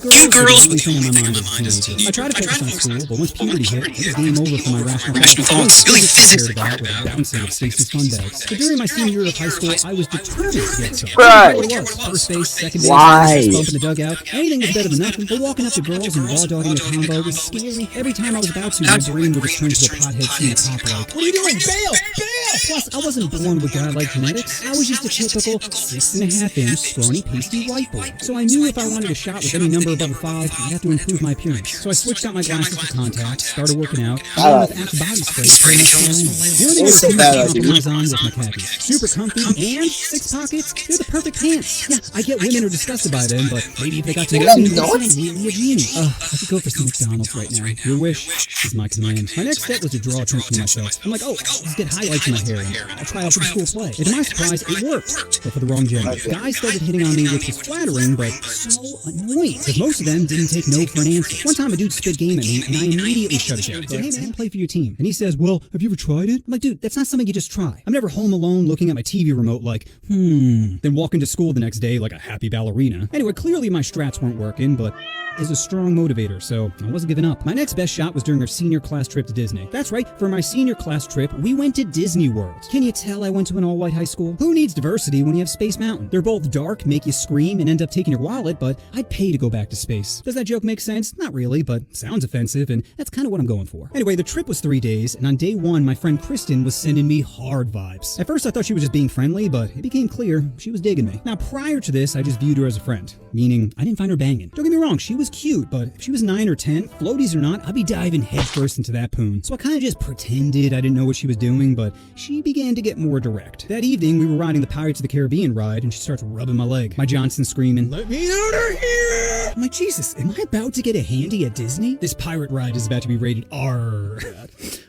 Cute girls were the only thing on my mind as a teenager. I tried to focus on school, but once puberty hit, it was game over for my rational thoughts. Really physics about with a bouncing of Stacy's fun bags. So during my senior year of high school, I was determined to get some. Right. First base, second base, Why? bump in the dugout. Anything was better than nothing. But walking up to girls and raw dogging a combo was scary. Every time I was about to, my brain would just turn to a pothead seeing a cop like, "What are you doing? Bail! Bail!" Plus, I wasn't born with godlike genetics. I was just a typical 6.5-inch scrawny pasty white boy. So I knew if I wanted a shot with any number above a 5, I'd have to improve my appearance. So I switched out my glasses to contacts, started working out, and with Axe body spray to kill the only thing I was on was my khakis. Super comfy and 6 pockets. They're the perfect pants. Yeah, I get women are disgusted by them, but maybe if they got to know me, they'd sound really appealing. I could go for some McDonald's right now. Your wish is my command. My next step was to draw attention to myself. I'm like, let's get highlights in my hair and I'll try out for the school play. And to my surprise, it worked, but for the wrong gender. Guys started hitting on me, which was flattering, but so annoying, because most of them didn't take no for an answer. One time a dude spit game at me, and I immediately shut it down. I said, "Hey man, play for your team." And he says, "Well, have you ever tried it?" I'm like, "Dude, that's not something you just try." I'm never home alone looking at my TV remote like, then walking to school the next day like a happy ballerina. Anyway, clearly my strats weren't working, but is a strong motivator, so I wasn't giving up. My next best shot was during our senior class trip to Disney. That's right, for my senior class trip, we went to Disney World. Can you tell I went to an all-white high school? Who needs diversity when you have Space Mountain? They're both dark, make you scream, and end up taking your wallet, but I'd pay to go back to space. Does that joke make sense? Not really, but sounds offensive, and that's kind of what I'm going for. Anyway, the trip was 3 days, and on day 1, my friend Kristen was sending me hard vibes. At first, I thought she was just being friendly, but it became clear she was digging me. Now, prior to this, I just viewed her as a friend, meaning I didn't find her banging. Don't get me wrong, she was cute, but if she was 9 or 10, floaties or not, I'd be diving headfirst into that poon. So I kind of just pretended I didn't know what she was doing, but she began to get more direct. That evening, we were riding the Pirates of the Caribbean ride, and she starts rubbing my leg. My Johnson screaming, "Let me out of here!" I'm like, Jesus, am I about to get a handy at Disney? This pirate ride is about to be rated R.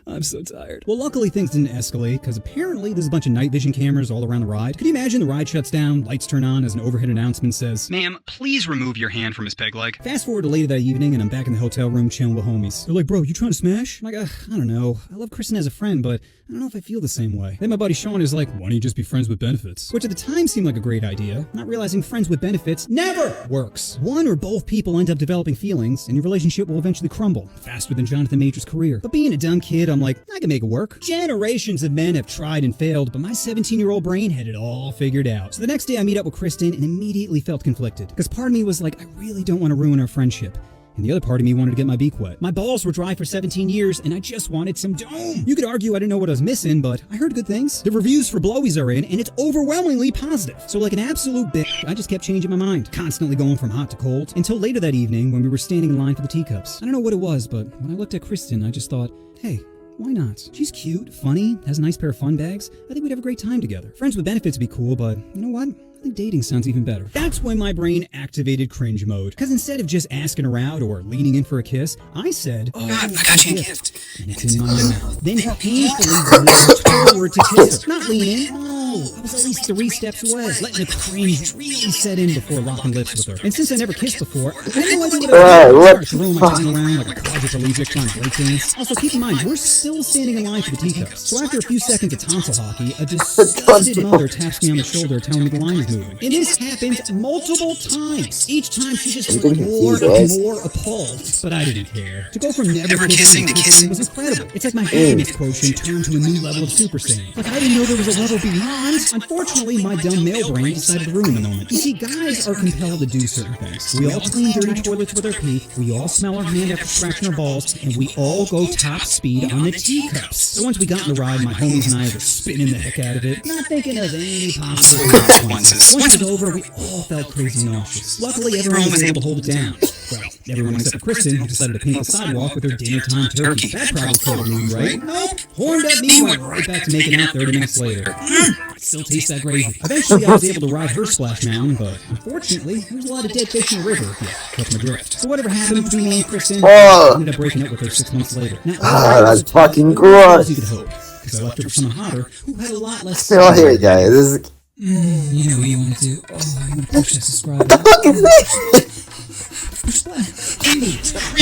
I'm so tired. Well, luckily things didn't escalate, because apparently there's a bunch of night vision cameras all around the ride. Could you imagine the ride shuts down, lights turn on as an overhead announcement says, "Ma'am, please remove your hand from his peg leg." Fast forward to later that evening, and I'm back in the hotel room chilling with homies. They're like, "Bro, you trying to smash?" I'm like, I don't know. I love Kristen as a friend, but I don't know if I feel the same way. Then my buddy Sean is like, "Why don't you just be friends with benefits?" Which at the time seemed like a great idea, not realizing friends with benefits never works. One or both people end up developing feelings, and your relationship will eventually crumble, faster than Jonathan Major's career. But being a dumb kid, I'm like, I can make it work. Generations of men have tried and failed, but my 17-year-old brain had it all figured out. So the next day I meet up with Kristen and immediately felt conflicted, because part of me was like, I really don't want to ruin our friendship. And the other part of me wanted to get my beak wet. My balls were dry for 17 years, and I just wanted some dome. You could argue I didn't know what I was missing, but I heard good things. The reviews for Blowies are in, and it's overwhelmingly positive. So like an absolute bitch, I just kept changing my mind, constantly going from hot to cold, until later that evening when we were standing in line for the teacups. I don't know what it was, but when I looked at Kristen, I just thought, hey, why not? She's cute, funny, has a nice pair of fun bags. I think we'd have a great time together. Friends with benefits would be cool, but you know what? I think dating sounds even better. That's when my brain activated cringe mode. Because instead of just asking her out or leaning in for a kiss, I said, "Oh, God, I got you a gift." And it's in my mouth. Then painfully walked forward to kiss her. Not lean in. No, I was at least 3 steps away, letting the cringe really set in before locking lips with her. And since I never kissed before, I had no idea what I was doing. I started throwing my tongue around like a quadriplegic trying to break dance. Also, keep in mind, we're still standing in line for the teacups. So after a few seconds of tonsil hockey, a disgusted mother taps me on the shoulder telling me the line is moving. And this happened multiple times. Each time she just looked more and more appalled. But I didn't care. To go from never kissing to kissing was incredible. It's like my happiness quotient turned to a new level of Super Saiyan. Like I didn't know there was a level beyond. Unfortunately, my dumb male brain decided to ruin the moment. You see, guys are compelled to do certain things. We all clean dirty toilets with our pee, we all smell our hand after scratching our balls, and we all go top speed on the teacups. So once we got in the ride, my homies and I were spinning the heck out of it, not thinking of any possible consequences. Once it was over, we all felt crazy nauseous. Luckily, everyone was able to hold it down. Well, everyone except for Kristen, who decided to paint the sidewalk with her dinner time turkey. That probably killed me, right? Nope. Horned up me went right back to making out 30 minutes later. Still tastes that gravy. Eventually, I was able to ride her splash mountain, but unfortunately, there was a lot of dead fish in the river. Yeah, catch my drift. So whatever happened between me and Kristen, I ended up breaking up with her 6 months later. Now, that's fucking gross. You could hope, because I left her for someone hotter who had a lot less. Oh, here we go. This is. You know what you want to do. Oh, you want to push that subscribe. What the fuck is this? Push that.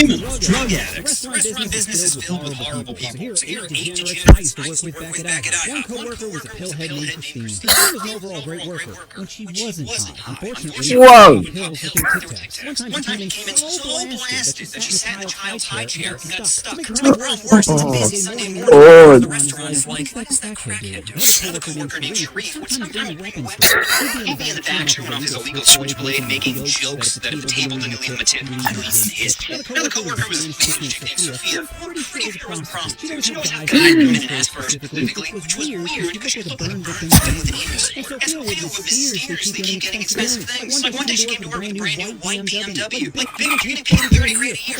drug addicts. The restaurant business is filled with horrible people. So here are 8 degenerates I used to work with back at IHOP. One coworker was a pillhead named Christine. Christine was an overall great worker when she wasn't high. Unfortunately, Whoa. pills looking Tic Tacs. One time she came in so blasted that she sat in the child's high chair and got stuck. To make the problem worse, it's a busy Sunday morning. Oh. The restaurant is like, the coworker named Sharif would sometimes he'd be in the back showing off his illegal switchblade, making jokes that if the table didn't leave him a tip, I'd leave him his tip. Another coworker was a chick named Sophia. Pretty sure was a prostitute. She always had guys come in and ask for her specifically, which was weird because she looked like a burn victim with an industry. And Sophia would mysterious to keep getting expensive things. Like one day she came to work with a brand new white BMW. Like, they didn't pay 30 grand a year.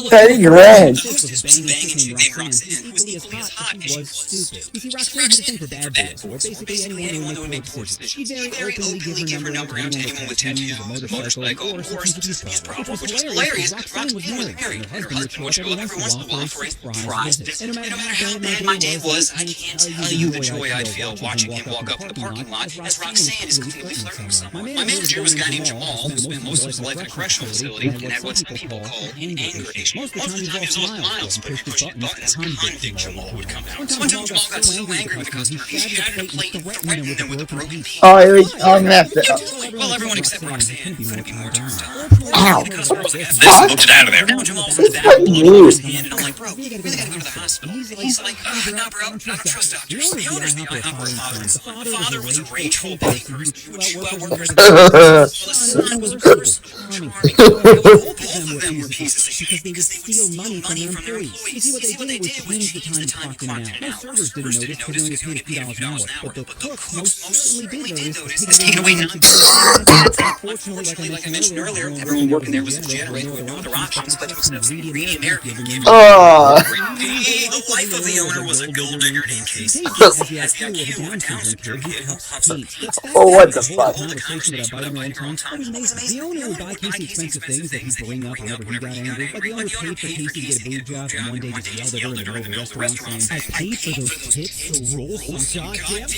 Petty grand. This banging chick named Roxanne, who was equally as hot, but she was stupid. You see, Roxanne had a thing for bad boys, or basically anyone who would make poor decisions. She'd very openly give her number out to anyone with tattoos, a motorcycle, or something to use problem, which was hilarious. Roxanne was married, and her husband would show up every once in a while for a surprise visit. And no matter how bad my day was, I can't tell you the joy I'd feel watching him walk up to the parking lot as Roxanne is clearly flirting with someone. My manager was a guy named Jamal who spent most of his life in a correctional facility and had what some people call an anger issue. Most of the time he was all smiles, but if you pushed buttons, convict Jamal would come out. One time Jamal got so angry with the customer, he shattered a plate and threatened them with a broken piece. Oh, I'm gonna have to. Well, everyone except Roxanne couldn't be more turned on. Ow. The customer was like, Fuck. "Get out of there." Now Jamal was back fucking holding weird. his hand, and I'm like, "Bro, we really gotta go to the hospital." He's like, "No, bro, I don't trust doctors." The owners of the IHOP were father and son. The father was a rageful baker who would chew out workers. The son was charming. Both of them were pieces of shit because they would steal money from their employees. You see, what they did was change the time you clocked in and out. Most servers didn't notice because they only paid a few dollars an hour, but the cooks most certainly did notice. It's taken away 9 Unfortunately, like I mentioned earlier, everyone working there was a degenerate who would know their options, but he was an absolutely greedy American who gave Oh. the wife of the owner was a gold digger named Casey. As the IQ of a Down syndrome kid who helped paint. Oh, what the fuck? The conversation about buying your own time was amazing. The owner would buy Casey expensive things that he'd bring up whenever he got angry. Like the owner paid for Casey to get a boob job, and one day just yelled at her in the middle of the restaurant saying, "I paid for those tips to roll some goddamn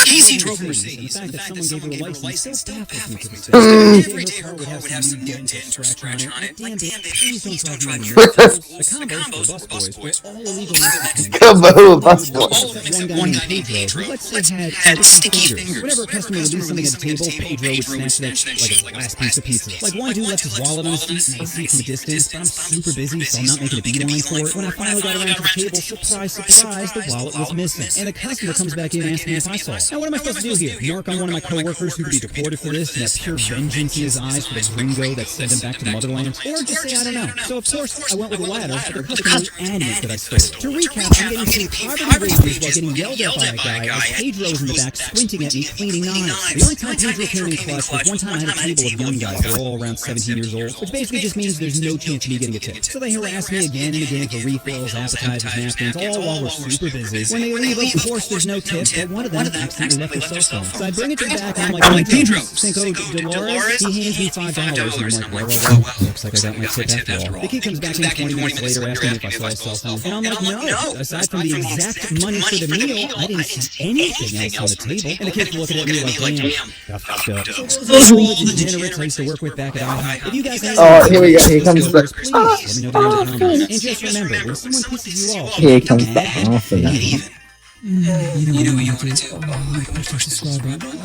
Casey drove a Mercedes. The fact that someone gave her a license still baffles me to this day. Every day her car would have some new dent or scratch on it. Like, damn, please don't drive near your house. The combos were busboys were all illegal Mexicans. Kaboom, bus boy. All of them except one guy named Pedro, let's say, had sticky fingers. Whenever a customer would leave something at the table, Pedro would snatch that like a last piece of pizza. Like one dude left his wallet on his feet and I see from a distance, but I'm super busy, so I'm not making a beeline for it. When I finally got around to the table, surprise, surprise, the wallet was missing. And the customer comes back in and asks me if I saw it. Now what am I supposed to do here? Mark on one of my coworkers who could be deported for this and have pure vengeance in his eyes for the gringo that sent him back to the motherland? Or just say I don't know. So of course I went with the latter, but the customer was adamant that I stole it. To recap, I'm getting paid poverty wages while getting yelled at by a guy as Pedro's in the back squinting at me cleaning knives. The only time Pedro came in clutch was one time I had a table of young guys. They're all around 17 years old, which basically just means there's no chance of me getting a tip. So they harass me again and again for refills, appetizers, napkins, all while we're super busy. When they leave, of course there's no tip, but one of them accidentally left their cell phone. So I bring it to the back and I'm like, Pedro, Cinco de Dolores? He hands me $5 and I'm like, well, looks like I got my tip after all. The kid comes back in 20 minutes later asking me if I saw his cell phone. And I'm like, no, aside from the exact money for the meal, I didn't see anything else on the table. And the kid's looking at me like, damn, got fucked up. Those are all the degenerates I used to work with back at IHOP. If you guys have Oh, here we go. Here comes the. please let me know down in the comments. And just remember, when someone pisses you off, Here comes the alpha. You know what you want to do. push the subscribe button.